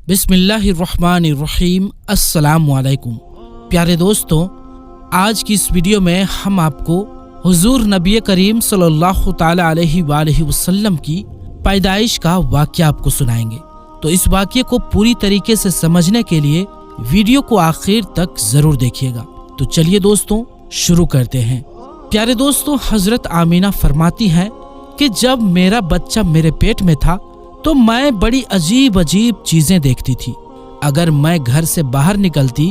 बिस्मिल्लाहिर्रहमानिर्रहीम। अस्सलामु अलैकुम। प्यारे दोस्तों, आज की इस वीडियो में हम आपको हुजूर नबी करीम सल्लल्लाहु ताला अलैहि वसल्लम की पैदाइश का वाक़या आपको सुनाएंगे। तो इस वाक़ये को पूरी तरीके से समझने के लिए वीडियो को आखिर तक जरूर देखिएगा। तो चलिए दोस्तों शुरू करते हैं। प्यारे दोस्तों, हजरत आमीना फरमाती हैं कि जब मेरा बच्चा मेरे पेट में था तो मैं बड़ी अजीब अजीब चीजें देखती थी। अगर मैं घर से बाहर निकलती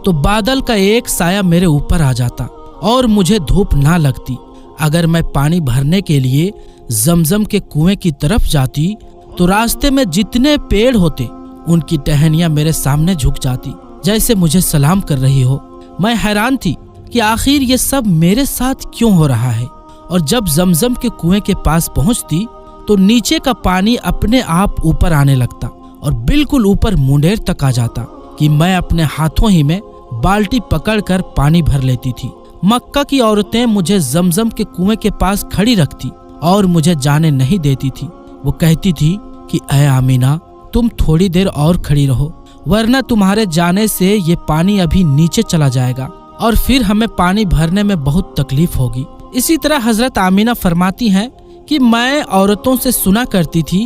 तो बादल का एक साया मेरे ऊपर आ जाता और मुझे धूप ना लगती। अगर मैं पानी भरने के लिए जमजम के कुएं की तरफ जाती तो रास्ते में जितने पेड़ होते उनकी टहनियां मेरे सामने झुक जाती, जैसे मुझे सलाम कर रही हो। मैं हैरान थी कि आखिर ये सब मेरे साथ क्यों हो रहा है। और जब जमजम के कुएं के पास पहुंचती तो नीचे का पानी अपने आप ऊपर आने लगता और बिल्कुल ऊपर मुंडेर तक आ जाता कि मैं अपने हाथों ही में बाल्टी पकड़कर पानी भर लेती थी। मक्का की औरतें मुझे जमजम के कुएं के पास खड़ी रखती और मुझे जाने नहीं देती थी। वो कहती थी कि ऐ आमीना, तुम थोड़ी देर और खड़ी रहो, वरना तुम्हारे जाने से ये पानी अभी नीचे चला जाएगा और फिर हमें पानी भरने में बहुत तकलीफ होगी। इसी तरह हजरत आमीना फरमाती हैं कि मैं औरतों से सुना करती थी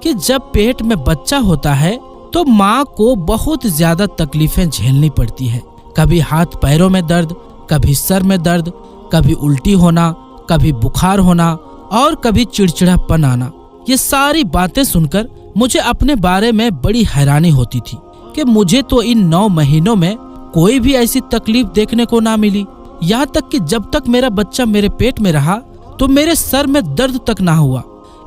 कि जब पेट में बच्चा होता है तो माँ को बहुत ज्यादा तकलीफें झेलनी पड़ती है। कभी हाथ पैरों में दर्द, कभी सर में दर्द, कभी उल्टी होना, कभी बुखार होना और कभी चिड़चिड़ापन आना। ये सारी बातें सुनकर मुझे अपने बारे में बड़ी हैरानी होती थी कि मुझे तो इन 9 महीनों में कोई भी ऐसी तकलीफ देखने को ना मिली। यहाँ तक कि जब तक मेरा बच्चा मेरे पेट में रहा तो मेरे सर में दर्द तक ना हुआ।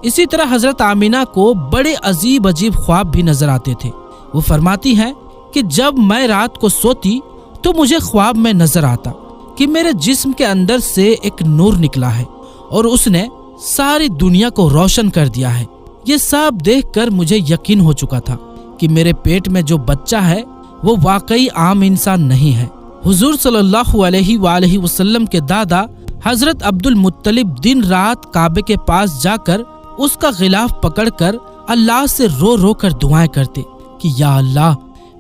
इसी तरह हजरत आमीना को बड़े अजीब अजीब ख्वाब भी नजर आते थे। वो फरमाती हैं कि जब मैं रात को सोती तो मुझे ख्वाब में नजर आता कि मेरे जिस्म के अंदर से एक नूर निकला है और उसने सारी दुनिया को रोशन कर दिया है। ये सब देखकर मुझे यकीन हो चुका था कि मेरे पेट में जो बच्चा है वो वाकई आम इंसान नहीं है। हुजूर सल्लल्लाहु अलैहि वसल्लम के दादा हजरत अब्दुल मुत्तलिब दिन रात काबे के पास जाकर उसका गिलाफ पकड़कर अल्लाह से रो रो कर दुआएं करते कि या अल्लाह,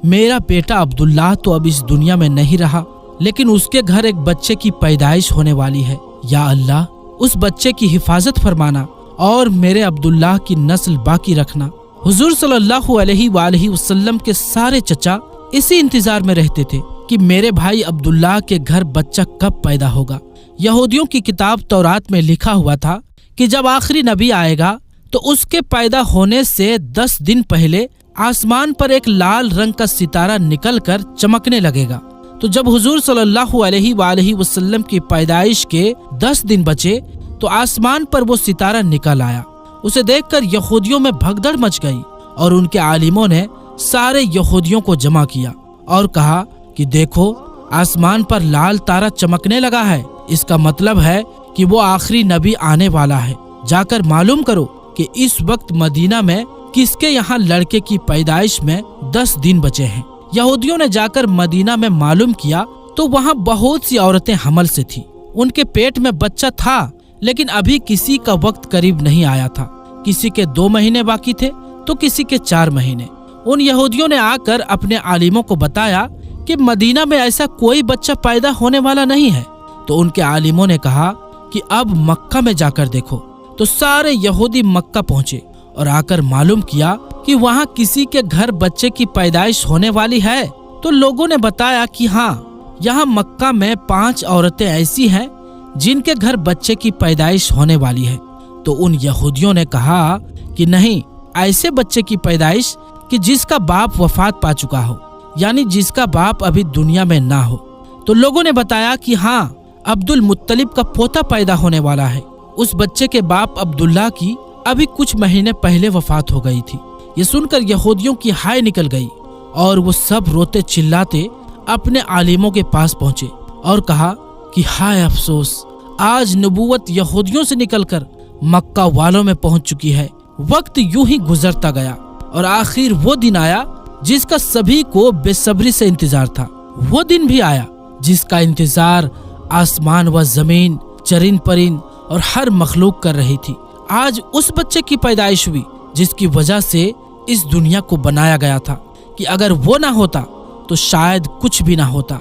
मेरा बेटा अब्दुल्लाह तो अब इस दुनिया में नहीं रहा, लेकिन उसके घर एक बच्चे की पैदाइश होने वाली है। या अल्लाह, उस बच्चे की हिफाजत फरमाना और मेरे अब्दुल्लाह की नस्ल बाकी रखना। हुजूर सल्लल्लाहु अलैहि वसल्लम के सारे चचा इसी इंतजार में रहते थे कि मेरे भाई अब्दुल्लाह के घर बच्चा कब पैदा होगा। यहूदियों की किताब तौरात में लिखा हुआ था कि जब आखिरी नबी आएगा तो उसके पैदा होने से 10 दिन पहले आसमान पर एक लाल रंग का सितारा निकलकर चमकने लगेगा। तो जब हुजूर सल्लल्लाहु अलैहि वसल्लम की पैदाइश के 10 दिन बचे तो आसमान पर वो सितारा निकल आया। उसे देखकर यहूदियों में भगदड़ मच गई और उनके आलिमों ने सारे यहूदियों को जमा किया और कहा कि देखो, आसमान पर लाल तारा चमकने लगा है। इसका मतलब है कि वो आखिरी नबी आने वाला है। जाकर मालूम करो कि इस वक्त मदीना में किसके यहाँ लड़के की पैदाइश में 10 दिन बचे हैं। यहूदियों ने जाकर मदीना में मालूम किया तो वहाँ बहुत सी औरतें हमल से थी। उनके पेट में बच्चा था, लेकिन अभी किसी का वक्त करीब नहीं आया था। किसी के 2 महीने बाकी थे तो किसी के 4 महीने। उन यहूदियों ने आकर अपने आलिमों को बताया कि मदीना में ऐसा कोई बच्चा पैदा होने वाला नहीं है। तो उनके आलिमों ने कहा कि अब मक्का में जाकर देखो। तो सारे यहूदी मक्का पहुंचे और आकर मालूम किया कि वहां किसी के घर बच्चे की पैदाइश होने वाली है। तो लोगों ने बताया कि हाँ, यहाँ मक्का में 5 औरतें ऐसी हैं जिनके घर बच्चे की पैदाइश होने वाली है। तो उन यहूदियों ने कहा कि नहीं, ऐसे बच्चे की पैदाइश कि जिसका बाप वफात पा चुका हो, यानी जिसका बाप अभी दुनिया में ना हो। तो लोगों ने बताया कि हाँ, अब्दुल मुत्तलिब का पोता पैदा होने वाला है। उस बच्चे के बाप अब्दुल्लाह की अभी कुछ महीने पहले वफात हो गई थी। ये सुनकर यहूदियों की हाय निकल गई और वो सब रोते चिल्लाते अपने आलिमों के पास पहुंचे और कहा कि हाय अफसोस, आज नबूवत यहूदियों से निकलकर मक्का वालों में पहुंच चुकी है। वक्त यूं ही गुजरता गया और आखिर वो दिन आया जिसका सभी को बेसब्री से इंतजार था। वो दिन भी आया जिसका इंतजार आसमान व जमीन, चरिन परिन और हर मखलूक कर रही थी। आज उस बच्चे की पैदाइश हुई जिसकी वजह से इस दुनिया को बनाया गया था। کہ اگر وہ نہ ہوتا تو شاید کچھ بھی نہ ہوتا۔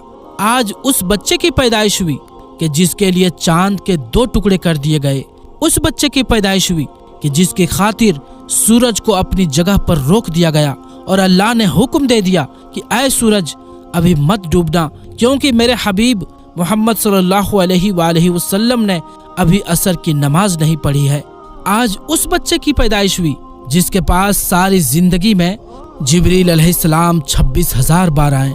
آج اس بچے کی پیدائش ہوئی کہ جس کے لیے چاند کے 2 ٹکڑے کر دیے گئے، اس بچے کی پیدائش ہوئی کہ جس کی خاطر سورج کو اپنی جگہ پر روک دیا گیا اور اللہ نے حکم دے دیا کہ اے سورج ابھی مت ڈوبنا، کیونکہ میرے حبیب محمد صلی اللہ علیہ وآلہ وسلم نے ابھی عصر کی نماز نہیں پڑھی ہے۔ آج اس بچے کی پیدائش ہوئی جس کے پاس ساری زندگی میں جبریل علیہ السلام 26,000 بار آئے۔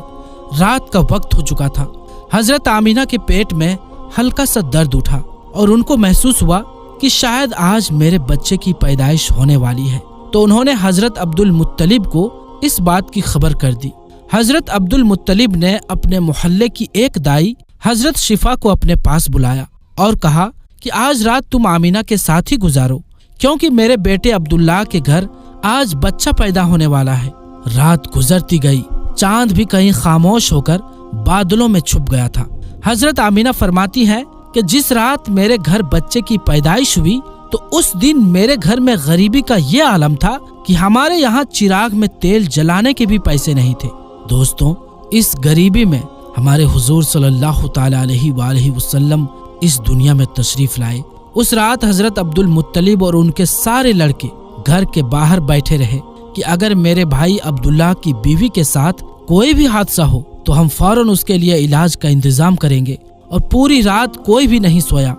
رات کا وقت ہو چکا تھا۔ حضرت آمینہ کے پیٹ میں ہلکا سا درد اٹھا اور ان کو محسوس ہوا کہ شاید آج میرے بچے کی پیدائش ہونے والی ہے، تو انہوں نے حضرت عبد المطلب کو اس بات کی خبر کر دی۔ حضرت عبد المطلب نے اپنے محلے کی ایک دائی حضرت شفا کو اپنے پاس بلایا اور کہا کہ آج رات تم آمینہ کے ساتھ ہی گزارو، کیونکہ میرے بیٹے عبداللہ کے گھر آج بچہ پیدا ہونے والا ہے۔ رات گزرتی گئی، چاند بھی کہیں خاموش ہو کر بادلوں میں چھپ گیا تھا۔ حضرت آمینہ فرماتی ہیں کہ جس رات میرے گھر بچے کی پیدائش ہوئی تو اس دن میرے گھر میں غریبی کا یہ عالم تھا کہ ہمارے یہاں چراغ میں تیل جلانے کے بھی پیسے نہیں تھے۔ دوستوں، اس غریبی میں ہمارے حضور صلی اللہ تعالی علیہ وآلہ وسلم اس دنیا میں تشریف لائے۔ اس رات حضرت عبد المطلب اور ان کے سارے لڑکے گھر کے باہر بیٹھے رہے کہ اگر میرے بھائی عبداللہ کی بیوی کے ساتھ کوئی بھی حادثہ ہو تو ہم فوراً اس کے لیے علاج کا انتظام کریں گے۔ اور پوری رات کوئی بھی نہیں سویا۔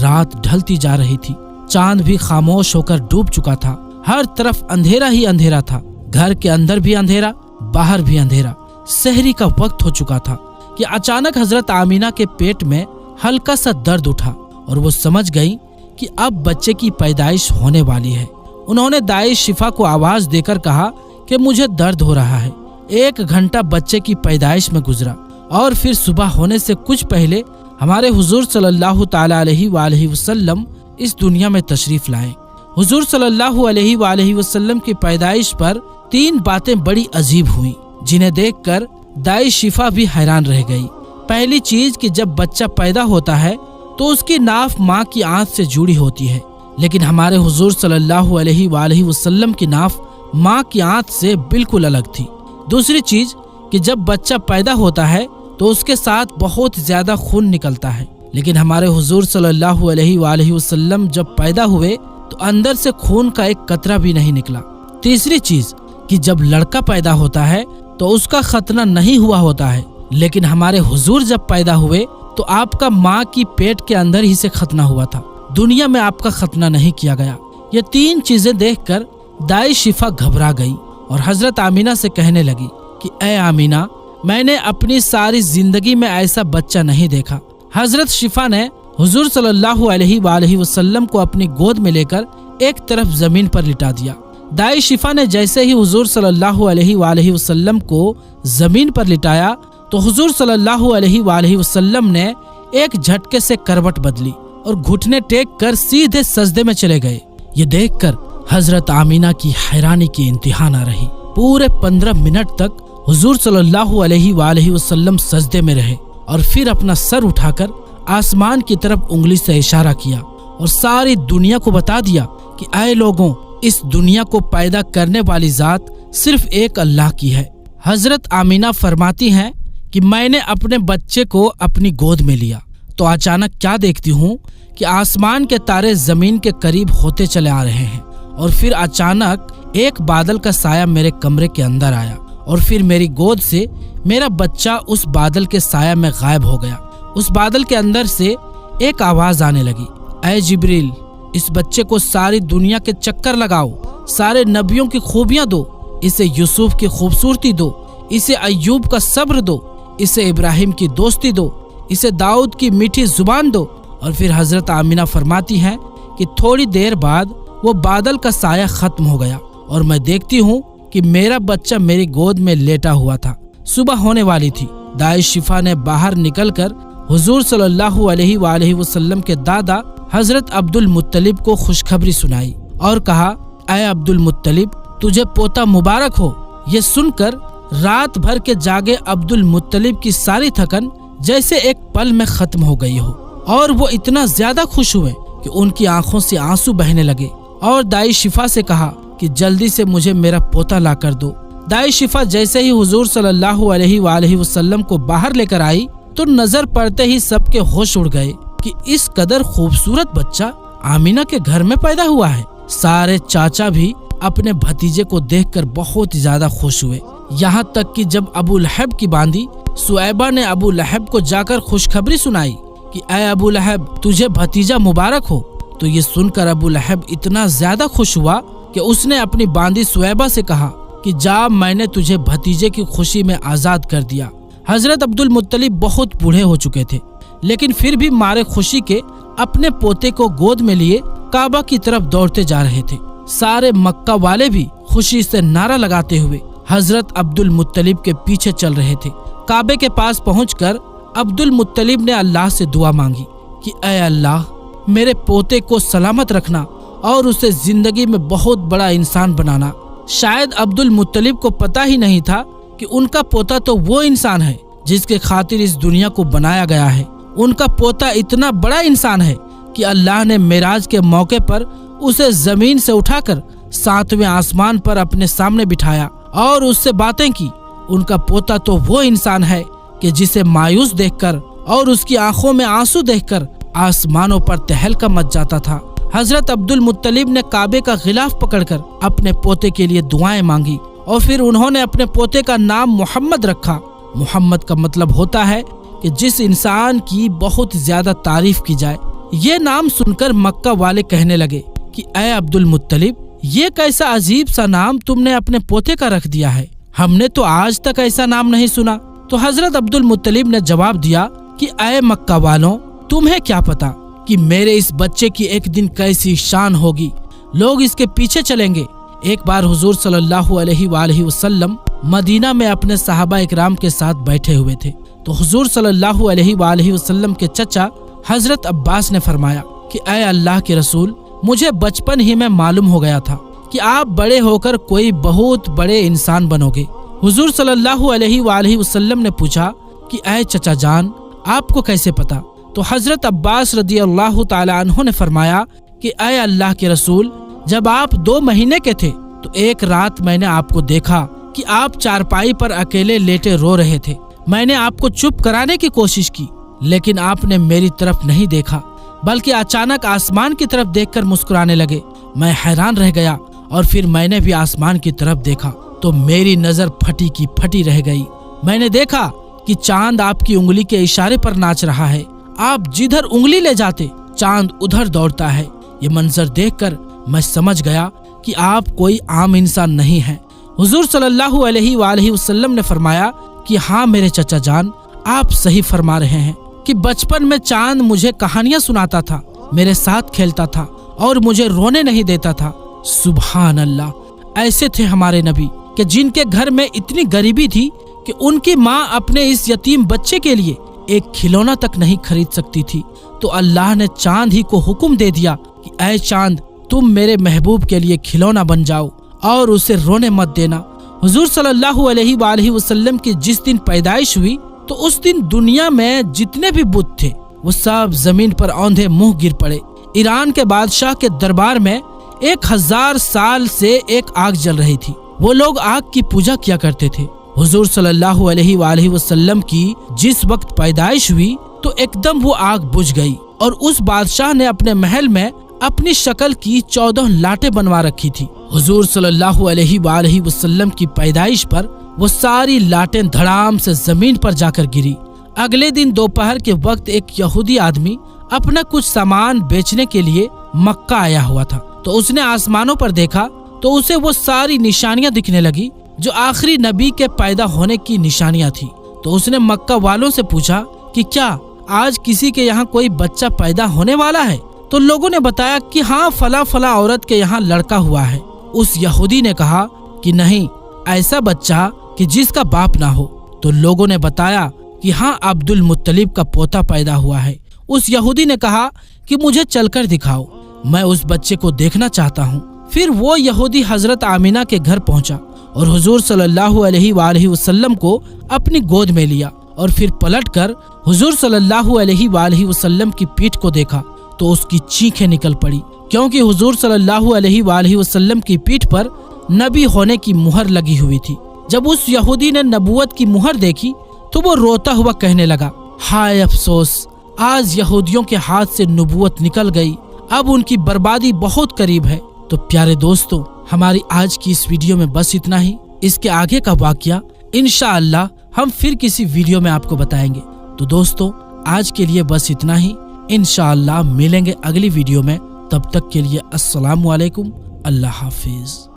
رات ڈھلتی جا رہی تھی، چاند بھی خاموش ہو کر ڈوب چکا تھا، ہر طرف اندھیرا ہی اندھیرا تھا، گھر کے اندر بھی اندھیرا، باہر بھی اندھیرا۔ سحری کا وقت ہو چکا تھا کہ اچانک حضرت آمینہ کے پیٹ میں ہلکا سا درد اٹھا اور وہ سمجھ گئی کہ اب بچے کی پیدائش ہونے والی ہے۔ انہوں نے دائی شفا کو آواز دے کر کہا کہ مجھے درد ہو رہا ہے۔ 1 گھنٹہ بچے کی پیدائش میں گزرا اور پھر صبح ہونے سے کچھ پہلے ہمارے حضور صلی اللہ تعالی علیہ وآلہ وسلم اس دنیا میں تشریف لائے۔ حضور صلی اللہ علیہ وآلہ وسلم کی پیدائش پر 3 باتیں بڑی عجیب ہوئیں جنہیں دیکھ کر دائی شفا بھی حیران رہ گئی۔ پہلی چیز کہ جب بچہ پیدا ہوتا ہے تو اس کی ناف ماں کی آنت سے جڑی ہوتی ہے، لیکن ہمارے حضور صلی اللہ علیہ وآلہ وسلم کی ناف ماں کی آنت سے بالکل الگ تھی۔ دوسری چیز کہ جب بچہ پیدا ہوتا ہے تو اس کے ساتھ بہت زیادہ خون نکلتا ہے، لیکن ہمارے حضور صلی اللہ علیہ وآلہ وسلم جب پیدا ہوئے تو اندر سے خون کا ایک قطرہ بھی نہیں نکلا۔ تیسری چیز کہ جب لڑکا پیدا ہوتا ہے تو اس کا ختنہ نہیں ہوا ہوتا ہے، لیکن ہمارے حضور جب پیدا ہوئے تو آپ کا ماں کی پیٹ کے اندر ہی سے ختنہ ہوا تھا، دنیا میں آپ کا ختنہ نہیں کیا گیا۔ یہ 3 چیزیں دیکھ کر دائی شفا گھبرا گئی اور حضرت آمینہ سے کہنے لگی کہ اے آمینہ، میں نے اپنی ساری زندگی میں ایسا بچہ نہیں دیکھا۔ حضرت شفا نے حضور صلی اللہ علیہ وآلہ وسلم کو اپنی گود میں لے کر ایک طرف زمین پر لٹا دیا۔ دائی شفا نے جیسے ہی حضور صلی اللہ علیہ وآلہ وسلم کو زمین پر لٹایا تو حضور صلی اللہ علیہ وآلہ وسلم نے ایک جھٹکے سے کروٹ بدلی اور گھٹنے ٹیک کر سیدھے سجدے میں چلے گئے۔ یہ دیکھ کر حضرت آمینہ کی حیرانی کی انتہا نہ رہی۔ پورے 15 منٹ تک حضور صلی اللہ علیہ وآلہ وسلم سجدے میں رہے اور پھر اپنا سر اٹھا کر آسمان کی طرف انگلی سے اشارہ کیا اور ساری دنیا کو بتا دیا کہ اے لوگوں، اس دنیا کو پیدا کرنے والی ذات صرف ایک اللہ کی ہے۔ حضرت آمینہ فرماتی ہیں کہ میں نے اپنے بچے کو اپنی گود میں لیا تو اچانک کیا دیکھتی ہوں کہ آسمان کے تارے زمین کے قریب ہوتے چلے آ رہے ہیں، اور پھر اچانک ایک بادل کا سایہ میرے کمرے کے اندر آیا اور پھر میری گود سے میرا بچہ اس بادل کے سایہ میں غائب ہو گیا۔ اس بادل کے اندر سے ایک آواز آنے لگی، اے جبریل، اس بچے کو ساری دنیا کے چکر لگاؤ، سارے نبیوں کی خوبیاں دو، اسے یوسف کی خوبصورتی دو، اسے ایوب کا صبر دو، اسے ابراہیم کی دوستی دو، اسے داؤد کی میٹھی زبان دو۔ اور پھر حضرت آمینہ فرماتی ہیں کہ تھوڑی دیر بعد وہ بادل کا سایہ ختم ہو گیا اور میں دیکھتی ہوں کہ میرا بچہ میری گود میں لیٹا ہوا تھا۔ صبح ہونے والی تھی۔ دائی شفا نے باہر نکل کر حضور صلی اللہ علیہ وآلہ وسلم کے دادا حضرت عبد المطلب کو خوشخبری سنائی اور کہا، اے عبد المطلب، تجھے پوتا مبارک ہو۔ یہ سن کر رات بھر کے جاگے عبد المطلب کی ساری تھکن جیسے ایک پل میں ختم ہو گئی ہو، اور وہ اتنا زیادہ خوش ہوئے کہ ان کی آنکھوں سے آنسو بہنے لگے، اور دائی شفا سے کہا کہ جلدی سے مجھے میرا پوتا لا کر دو۔ दाई शिफा जैसे ही हुजूर सल्लल्लाहु अलैहि वसल्लम को बाहर लेकर आई तो नजर पड़ते ही सबके होश उड़ गए कि इस कदर खूबसूरत बच्चा आमीना के घर में पैदा हुआ है। सारे चाचा भी अपने भतीजे को देखकर बहुत ज्यादा खुश हुए। यहाँ तक कि जब अबू लहब की बांदी सुएबा ने अबू लहब को जाकर खुशखबरी सुनाई कि ऐ अबू लहब, तुझे भतीजा मुबारक हो, तो ये सुनकर अबू लहब इतना ज्यादा खुश हुआ कि उसने अपनी बांदी सुएबा से कहा कि जा, मैंने तुझे भतीजे की खुशी में आजाद कर दिया। हजरत अब्दुल मुत्तलिब बहुत बूढ़े हो चुके थे, लेकिन फिर भी मारे खुशी के अपने पोते को गोद में लिए काबा की तरफ दौड़ते जा रहे थे। सारे मक्का वाले भी खुशी से नारा लगाते हुए हजरत अब्दुल मुत्तलिब के पीछे चल रहे थे। काबे के पास पहुंचकर अब्दुल मुत्तलिब ने अल्लाह से दुआ मांगी कि ऐ अल्लाह, मेरे पोते को सलामत रखना और उसे जिंदगी में बहुत बड़ा इंसान बनाना। शायद अब्दुल मुत्तलिब को पता ही नहीं था कि उनका पोता तो वो इंसान है जिसके खातिर इस दुनिया को बनाया गया है। उनका पोता इतना बड़ा इंसान है कि अल्लाह ने मेराज के मौके पर उसे जमीन से उठाकर 7वें आसमान पर अपने सामने बिठाया और उससे बातें की। उनका पोता तो वो इंसान है कि जिसे मायूस देखकर और उसकी आंखों में आंसू देखकर आसमानों पर तहलका मच जाता था। हजरत अब्दुल मुत्तलिब ने काबे का गिलाफ पकड़कर अपने पोते के लिए दुआएं मांगी और फिर उन्होंने अपने पोते का नाम मोहम्मद रखा। मोहम्मद का मतलब होता है कि जिस इंसान की बहुत ज्यादा तारीफ की जाए। ये नाम सुनकर मक्का वाले कहने लगे कि ऐ अब्दुल मुत्तलिब, ये कैसा अजीब सा नाम तुमने अपने पोते का रख दिया है, हमने तो आज तक ऐसा नाम नहीं सुना। तो हजरत अब्दुल मुत्तलिब ने जवाब दिया कि ऐ मक्का वालों, तुम्हें क्या पता कि मेरे इस बच्चे की एक दिन कैसी शान होगी, लोग इसके पीछे चलेंगे। एक बार हुजूर सल्लल्लाहु अलैहि वसल्लम मदीना में अपने सहाबा इकराम के साथ बैठे हुए थे तो हुजूर सल्लल्लाहु अलैहि वसल्लम के चचा हजरत अब्बास ने फरमाया कि ऐ अल्लाह के रसूल, मुझे बचपन ही में मालूम हो गया था कि आप बड़े होकर कोई बहुत बड़े इंसान बनोगे। हुजूर सल्लल्लाहु अलैहि वसल्लम ने पूछा कि ऐ चचा जान, आपको कैसे पता? तो हजरत अब्बास रदी अल्लाह ताला अन्हु ने फरमाया कि ऐ अल्लाह के रसूल, जब आप 2 महीने के थे तो एक रात मैंने आपको देखा कि आप चारपाई पर अकेले लेटे रो रहे थे। मैंने आपको चुप कराने की कोशिश की, लेकिन आपने मेरी तरफ नहीं देखा, बल्कि अचानक आसमान की तरफ देखकर मुस्कुराने लगे। मैं हैरान रह गया और फिर मैंने भी आसमान की तरफ देखा तो मेरी नजर फटी की फटी रह गई। मैंने देखा कि चांद आपकी उंगली के इशारे पर नाच रहा है। आप जिधर उंगली ले जाते चांद उधर दौड़ता है। ये मंजर देखकर मैं समझ गया कि आप कोई आम इंसान नहीं हैं। हुजूर सल्लल्लाहु अलैहि वसल्लम ने फरमाया कि हाँ मेरे चचा जान, आप सही फरमा रहे हैं कि बचपन में चांद मुझे कहानियां सुनाता था, मेरे साथ खेलता था और मुझे रोने नहीं देता था। सुभान अल्लाह, ऐसे थे हमारे नबी कि जिनके घर में इतनी गरीबी थी कि उनकी माँ अपने इस यतीम बच्चे के लिए एक खिलौना तक नहीं खरीद सकती थी। तो अल्लाह ने चांद ही को हुक्म दे दिया कि ऐ चांद, तुम मेरे महबूब के लिए खिलौना बन जाओ और उसे रोने मत देना। हुजूर सल्लल्लाहु अलैहि वसल्लम की जिस दिन पैदाइश हुई तो उस दिन दुनिया में जितने भी बुत थे वो सब जमीन पर औंधे मुंह गिर पड़े। ईरान के बादशाह के दरबार में 1000 साल से एक आग जल रही थी। वो लोग आग की पूजा किया करते थे। हुजूर सल्लल्लाहु अलैहि वसल्लम की जिस वक्त पैदाइश हुई तो एकदम वो आग बुझ गई और उस बादशाह ने अपने महल में अपनी शक्ल की 14 लाटें बनवा रखी थी। हुजूर सल्लल्लाहु अलैहि वसल्लम की पैदाइश पर वो सारी लाटें धड़ाम से जमीन पर जाकर गिरी। अगले दिन दोपहर के वक्त एक यहूदी आदमी अपना कुछ सामान बेचने के लिए मक्का आया हुआ था तो उसने आसमानों पर देखा तो उसे वो सारी निशानियां दिखने लगी जो आखिरी नबी के पैदा होने की निशानियां थी। तो उसने मक्का वालों से पूछा कि क्या आज किसी के यहाँ कोई बच्चा पैदा होने वाला है? तो लोगों ने बताया कि हाँ, फला फला औरत के यहाँ लड़का हुआ है। उस यहूदी ने कहा कि नहीं, ऐसा बच्चा कि जिसका बाप ना हो। तो लोगों ने बताया कि हाँ, अब्दुल मुत्तलिब का पोता पैदा हुआ है। उस यहूदी ने कहा कि मुझे चलकर दिखाओ, मैं उस बच्चे को देखना चाहता हूँ। फिर वो यहूदी हजरत आमीना के घर पहुंचा और हुजूर सल्लल्लाहु अलैहि वसल्लम को अपनी गोद में लिया और फिर पलटकर हुजूर सल्लल्लाहु अलैहि वसल्लम की पीठ को देखा तो उसकी चीखें निकल पड़ी, क्योंकि हुजूर सल्लल्लाहु अलैहि वसल्लम की पीठ पर नबी होने की मुहर लगी हुई थी। جب اس یہودی نے نبوت کی مہر دیکھی تو وہ روتا ہوا کہنے لگا، ہائے افسوس، آج یہودیوں کے ہاتھ سے نبوت نکل گئی، اب ان کی بربادی بہت قریب ہے۔ تو پیارے دوستو، ہماری آج کی اس ویڈیو میں بس اتنا ہی۔ اس کے آگے کا واقعہ انشاءاللہ ہم پھر کسی ویڈیو میں آپ کو بتائیں گے۔ تو دوستو، آج کے لیے بس اتنا ہی، انشاءاللہ ملیں گے اگلی ویڈیو میں۔ تب تک کے لیے السلام علیکم، اللہ حافظ۔